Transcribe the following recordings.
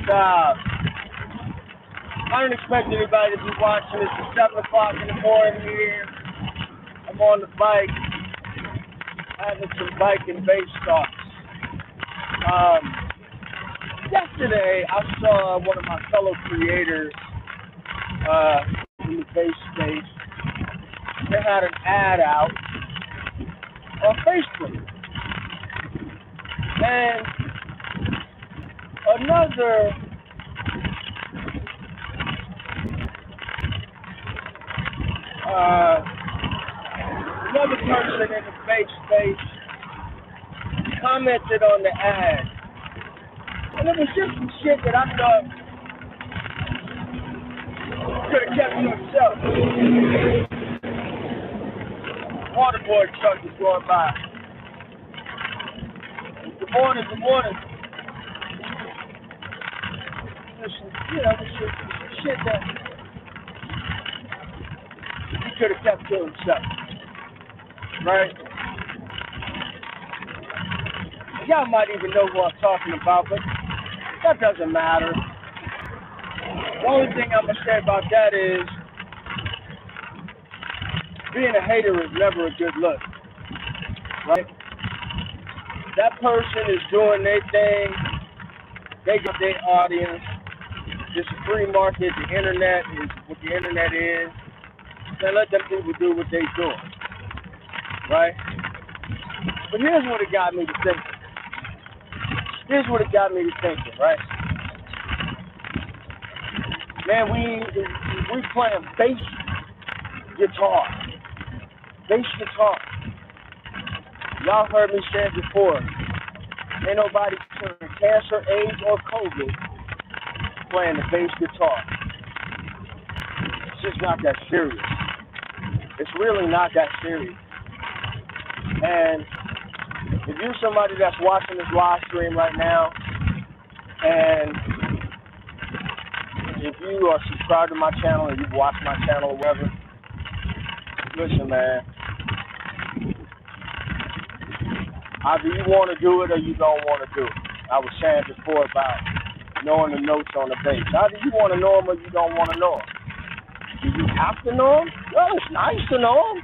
I don't expect anybody to be watching this at 7 o'clock in the morning here. I'm on the bike, having some bike and bass talks. Yesterday, I saw one of my fellow creators in the bass space. They had an ad out on Facebook. And another person in the bass space commented on the ad. And it was just some shit that I thought could have kept to himself. Waterboard truck is going by. Good morning, good morning. Listen, you know, this shit that he could have kept to himself. Right? Y'all might even know who I'm talking about, but that doesn't matter. The only thing I'm going to say about that is being a hater is never a good look. Right? That person is doing their thing. They got their audience. It's a free market. The internet is what the internet is. Then let them people do what they do. Right? But here's what it got me to thinking. Right? Man, we playing bass guitar. Y'all heard me say it before. Ain't nobody curing cancer, AIDS, or COVID playing the bass guitar. It's just not that serious. It's really not that serious. And if you're somebody that's watching this live stream right now, and if you are subscribed to my channel and you've watched my channel or whatever, listen, man. Either you want to do it or you don't want to do it. I was saying before about knowing the notes on the bass. Either you want to know them or you don't want to know them. Do you have to know them? Well, it's nice to know them.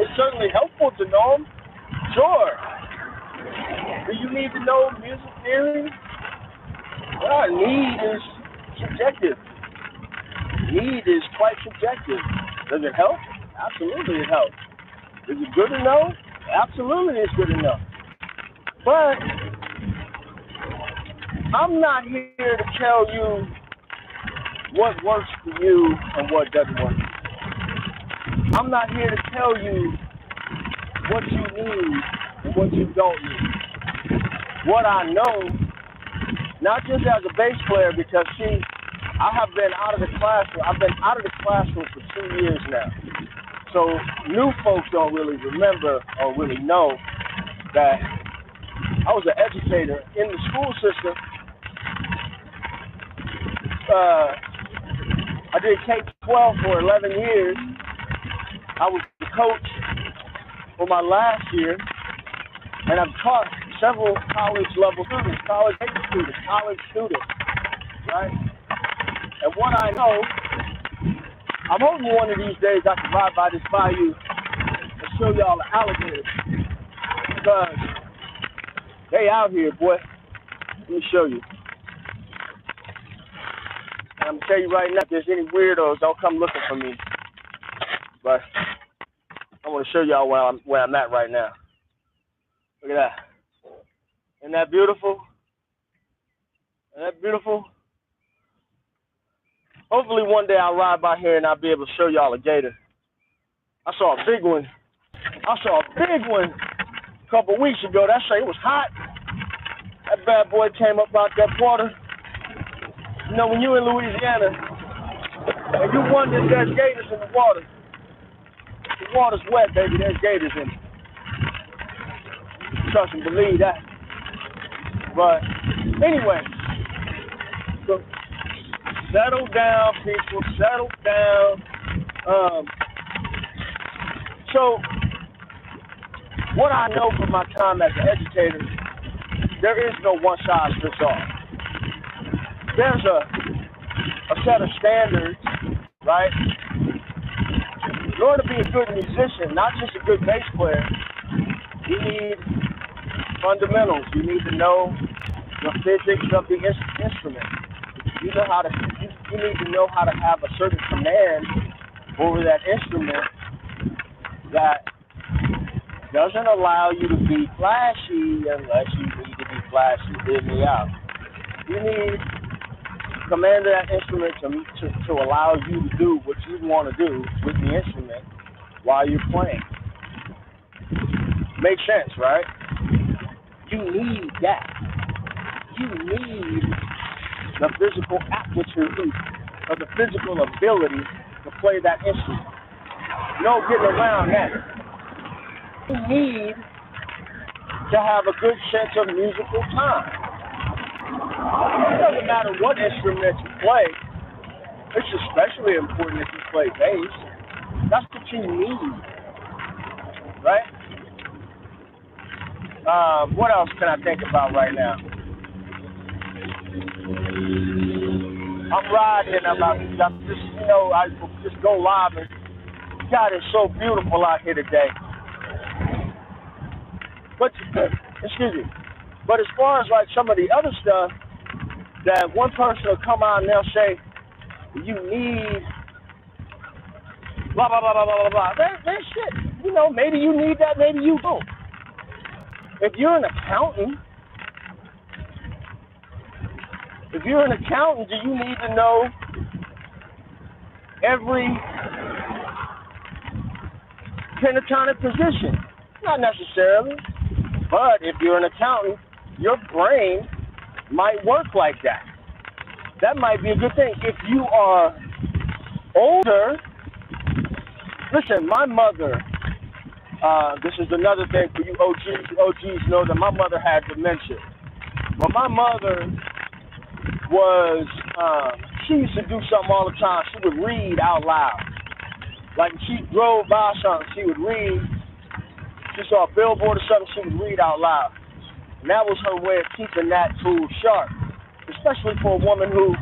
It's certainly helpful to know them. Sure. Do you need to know music theory? Well, need is subjective. Need is quite subjective. Does it help? Absolutely it helps. Is it good to know? Absolutely it's good to know. But I'm not here to tell you what works for you and what doesn't work. I'm not here to tell you what you need and what you don't need. What I know, not just as a bass player, because see, I've been out of the classroom for 2 years now. So new folks don't really remember or really know that I was an educator in the school system. I did K-12 for 11 years. I was the coach for my last year, and I've taught several college-level students, college students, right? And what I know, I'm hoping one of these days I can ride by this bayou and show y'all the alligators, because they out here, boy. Let me show you. And I'm going to tell you right now, if there's any weirdos, don't come looking for me. But I want to show y'all where I'm at right now. Look at that. Isn't that beautiful? Isn't that beautiful? Hopefully one day I'll ride by here and I'll be able to show y'all a gator. I saw a big one. A couple weeks ago. That shit was hot. That bad boy came up out that water. You know, when you're in Louisiana and you wonder if there's gators in the water, the water's wet, baby. There's gators in it. Trust and believe that. But anyway, so settle down, people. Settle down. So what I know from my time as an educator there is no one size fits all. There's a set of standards, right? In order to be a good musician, not just a good bass player, you need fundamentals. You need to know the physics of the instrument. You need to know how to have a certain command over that instrument that doesn't allow you to be flashy unless you need to be flashy. Hear me out. You need command of that instrument to allow you to do what you want to do with the instrument while you're playing. Makes sense, right? You need that. You need the physical aptitude or the physical ability to play that instrument. No getting around that. You need to have a good sense of musical time. It doesn't matter what instrument you play. It's especially important if you play bass. That's what you need, right? What else can I think about right now? I'm riding and I just go live and God, it's so beautiful out here today. But, excuse me. But as far as like some of the other stuff, that one person will come out and they'll say, you need blah, blah, blah, blah, blah, blah. That shit. You know, maybe you need that, maybe you don't. If you're an accountant, do you need to know every pentatonic position? Not necessarily. But if you're an accountant, your brain might work like that. That might be a good thing. If you are older, listen, my mother, this is another thing for you OGs. You OGs know that my mother had dementia. But my mother was, she used to do something all the time. She would read out loud. Like if she drove by something, she would read. She saw a billboard or something, she would read out loud. And that was her way of keeping that tool sharp, especially for a woman who,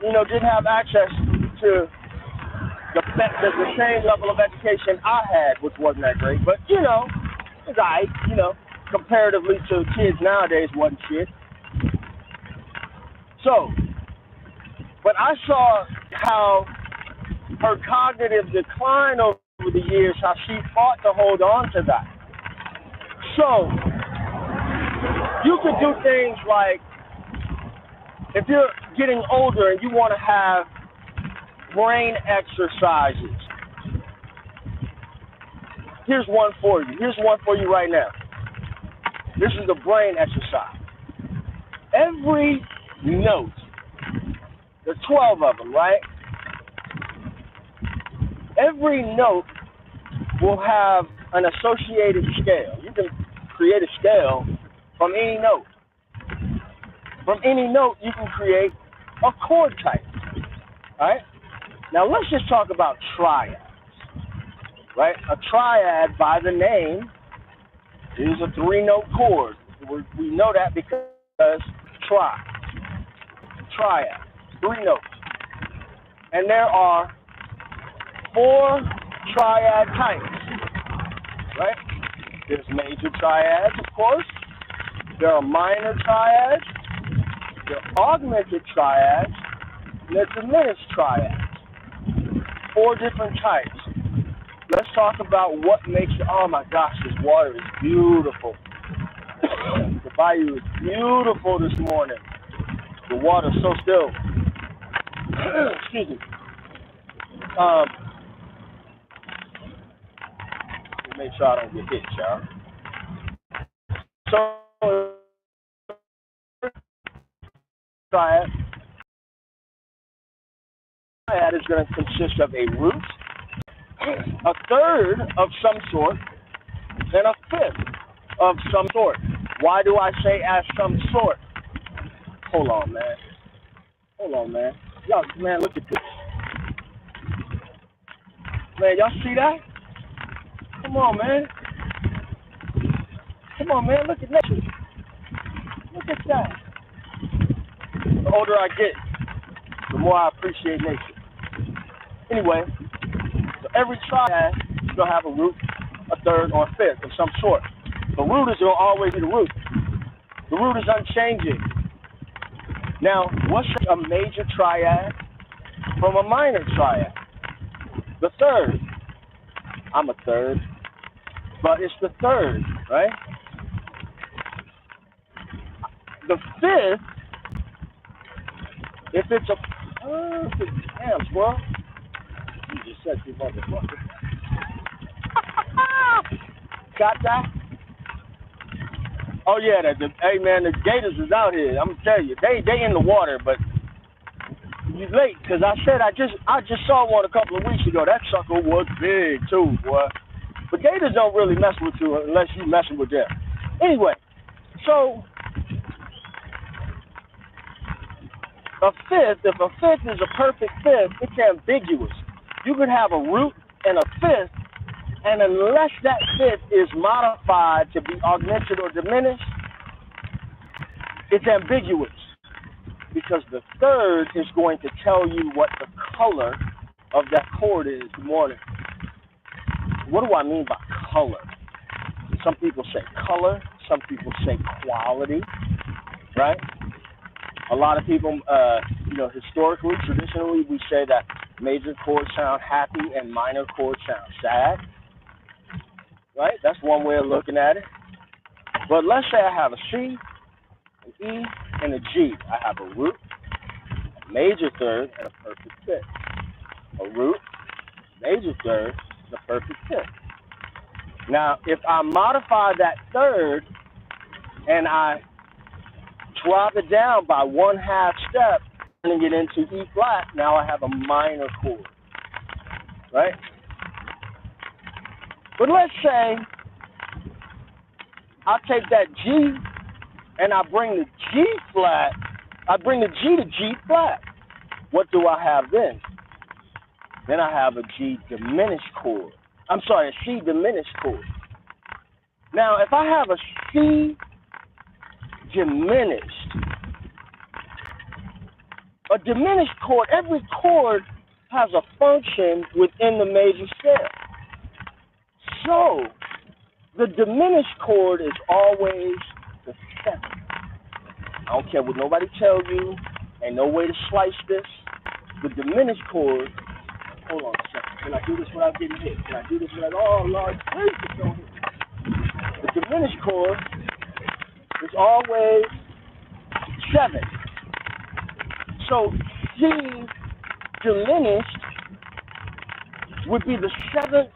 didn't have access to the same level of education I had, which wasn't that great. But, it's all right, comparatively to kids nowadays, wasn't shit. So, but I saw how her cognitive decline over the years, how she fought to hold on to that. So, you could do things like, if you're getting older and you want to have brain exercises, here's one for you. Here's one for you right now. This is the brain exercise. Every note, there are 12 of them, right? Every note will have an associated scale. You can create a scale from any note. From any note, you can create a chord type. All right? Now, let's just talk about triads. Right? A triad, by the name, is a three-note chord. We know that because triad, three notes. And there are 4 triad types. Right? There's major triads, of course. There are minor triads. There are augmented triads. And there are diminished triads. 4 different types. Let's talk about what makes it. Oh my gosh, this water is beautiful. The bayou is beautiful this morning. The water's so still. Excuse me. Make sure I don't get hit, y'all. So, triad is going to consist of a root, a third of some sort, and a fifth of some sort. Why do I say as some sort? Hold on, man. Y'all, man, look at this. Man, y'all see that? Come on, man. Look at nature. Look get that. The older I get, the more I appreciate nature. Anyway, so every triad is going to have a root, a third, or a fifth of some sort. The root is going to always be the root. The root is unchanging. Now, what's a major triad from a minor triad? The third. I'm a third, but it's the third, right? The fifth, if it's a perfect, damn, bro. You just said you motherfucker. Got that? Oh yeah, hey man, the Gators is out here. I'm gonna tell you, they in the water, but you late because I said I just saw one a couple of weeks ago. That sucker was big too, boy. But Gators don't really mess with you unless you messing with them. Anyway, so a fifth, if a fifth is a perfect fifth, it's ambiguous. You could have a root and a fifth, and unless that fifth is modified to be augmented or diminished, it's ambiguous. Because the third is going to tell you what the color of that chord is. Good morning. What do I mean by color? Some people say color, some people say quality, right? A lot of people, historically, traditionally, we say that major chords sound happy and minor chords sound sad, right? That's one way of looking at it. But let's say I have a C, an E, and a G. I have a root, a major third, and a perfect fifth. A root, major third, and a perfect fifth. Now, if I modify that third and I drop it down by 1/2 step, turning it into E flat, now I have a minor chord, right? But let's say I take that G and I bring the G flat, I bring the G to G flat. What do I have then? Then I have a G diminished chord. I'm sorry, a C diminished chord. Now, if I have a C diminished, a diminished chord, every chord has a function within the major scale. So, the diminished chord is always the seventh. I don't care what nobody tells you. Ain't no way to slice this. The diminished chord, hold on a second. Can I do this without getting hit? Can I do this without, oh Lord, please don't hit. The diminished chord is always 7. So C diminished would be the 7th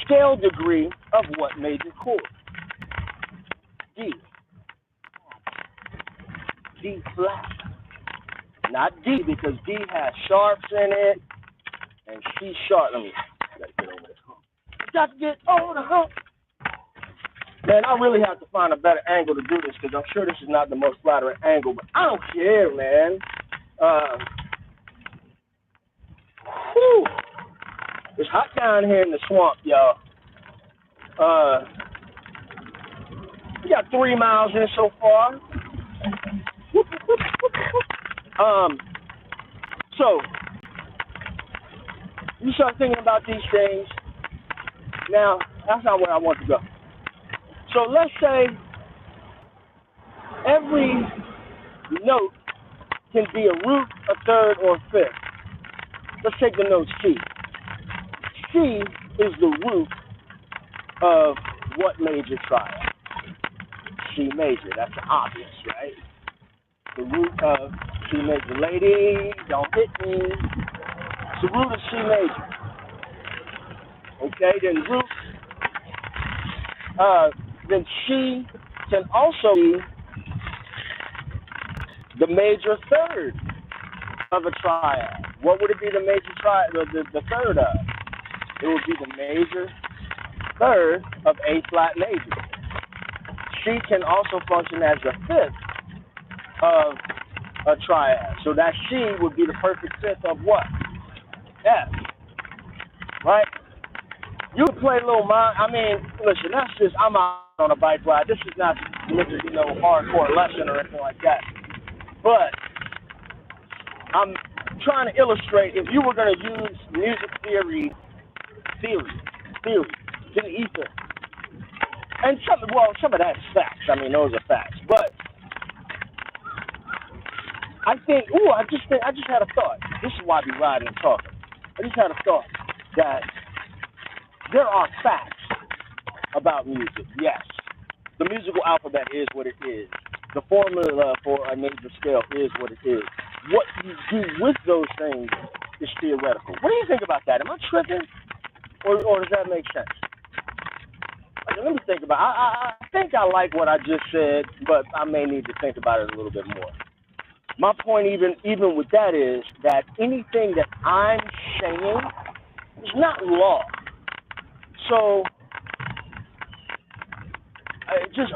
scale degree of what major chord? D. D flat. Not D, because D has sharps in it, and C sharp. Let me, gotta get over this hump. Got to get over the hump. Man, I really have to find a better angle to do this, because I'm sure this is not the most flattering angle, but I don't care, man. It's hot down here in the swamp, y'all. We got 3 miles in so far. So you start thinking about these things. Now, that's not where I want to go. So let's say every note can be a root, a third, or a fifth. Let's take the note C. C is the root of what major triad? C major. That's obvious, right? The root of C major. Ladies, don't hit me. It's the root of C major. Okay, then root. Then C can also be the major third of a triad. What would it be the major triad, the third of? It would be the major third of A flat major. C can also function as the fifth of a triad. So that C would be the perfect fifth of what? F. Right? You would play a little mind. I mean, listen, that's just, I'm out on a bike ride. This is not hardcore lesson or anything like that. But I'm trying to illustrate if you were going to use music theory to the ether. And some of that's facts. I mean, those are facts. But I think, I just had a thought. This is why I be riding and talking. I just had a thought that there are facts about music. Yes, the musical alphabet is what it is. The formula for a major scale is what it is. What you do with those things is theoretical. What do you think about that? Am I tripping? Or does that make sense? Let me think about it. I think I like what I just said, but I may need to think about it a little bit more. My point even with that is that anything that I'm saying is not law. So it just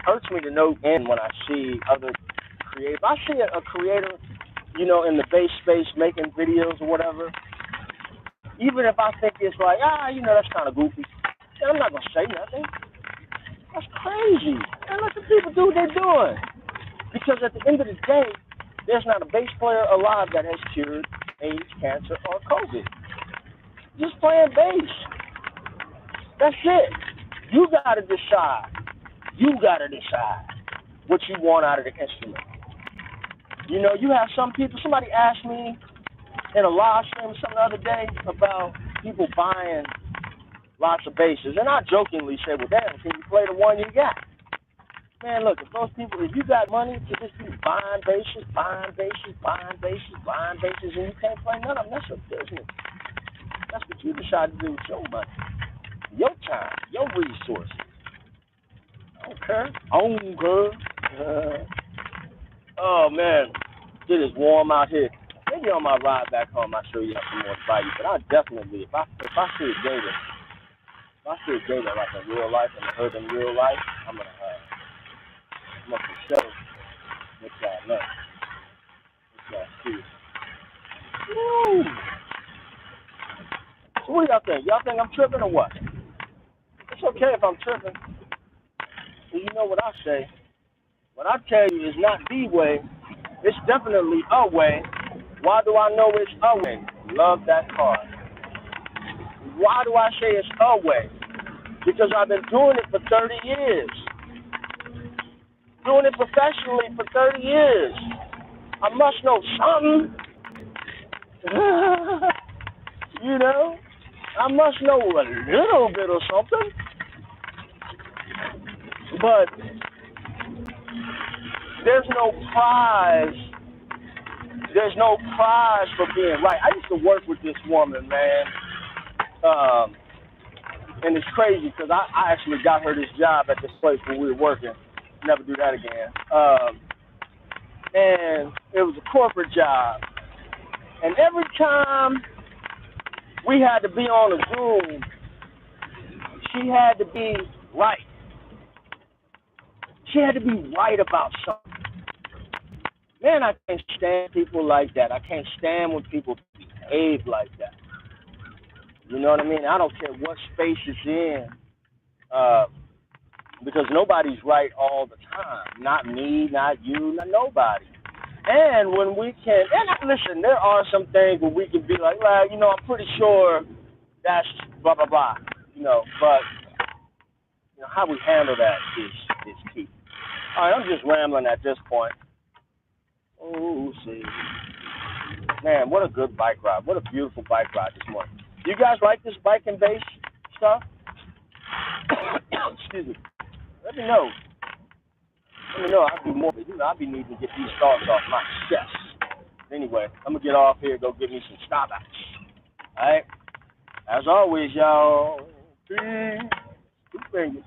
irks me to no end when I see other creators. I see a creator, in the bass space making videos or whatever. Even if I think it's like, that's kind of goofy, then I'm not going to say nothing. That's crazy. And let the people do what they're doing. Because at the end of the day, there's not a bass player alive that has cured AIDS, cancer, or COVID. Just playing bass. That's it. You got to decide. What you want out of the instrument. You have some people, somebody asked me in a live stream or something the other day about people buying lots of basses. And I jokingly said, well, damn, can you play the one you got? Man, look, if you got money to just be buying basses, and you can't play none of them, that's your business. That's what you decide to do with your money, your time, your resources. I don't care. Oh, man, it is warm out here. Maybe on my ride back home, I'll show you some more value. But I definitely, if I see a gator, like in real life, and I heard in real life, I'm gonna for sure make y'all know. Make y'all see. Woo! So what do y'all think? Y'all think I'm tripping or what? It's okay if I'm tripping. So you know what I say. What I tell you is not the way. It's definitely a way. Why do I know it's a way? Love that card. Why do I say it's a way? Because I've been doing it for 30 years. Doing it professionally for 30 years. I must know something. I must know a little bit or something. But there's no prize. There's no prize for being right. I used to work with this woman, man. And it's crazy because I actually got her this job at this place where we were working. Never do that again. And it was a corporate job. And every time we had to be on a Zoom, she had to be right. She had to be right about something. Man, I can't stand people like that. I can't stand when people behave like that. You know what I mean? I don't care what space it's in, because nobody's right all the time. Not me, not you, not nobody. And when we can, and listen, there are some things where we can be like, well, I'm pretty sure that's blah, blah, blah, but how we handle that is key. All right, I'm just rambling at this point. Oh, see. Man, what a good bike ride. What a beautiful bike ride this morning. Do you guys like this bike and bass stuff? Excuse me. Let me know. I'll do more. I'll be needing to get these thoughts off my chest. Anyway, I'm going to get off here and go get me some Starbucks. All right? As always, y'all, 2 fingers.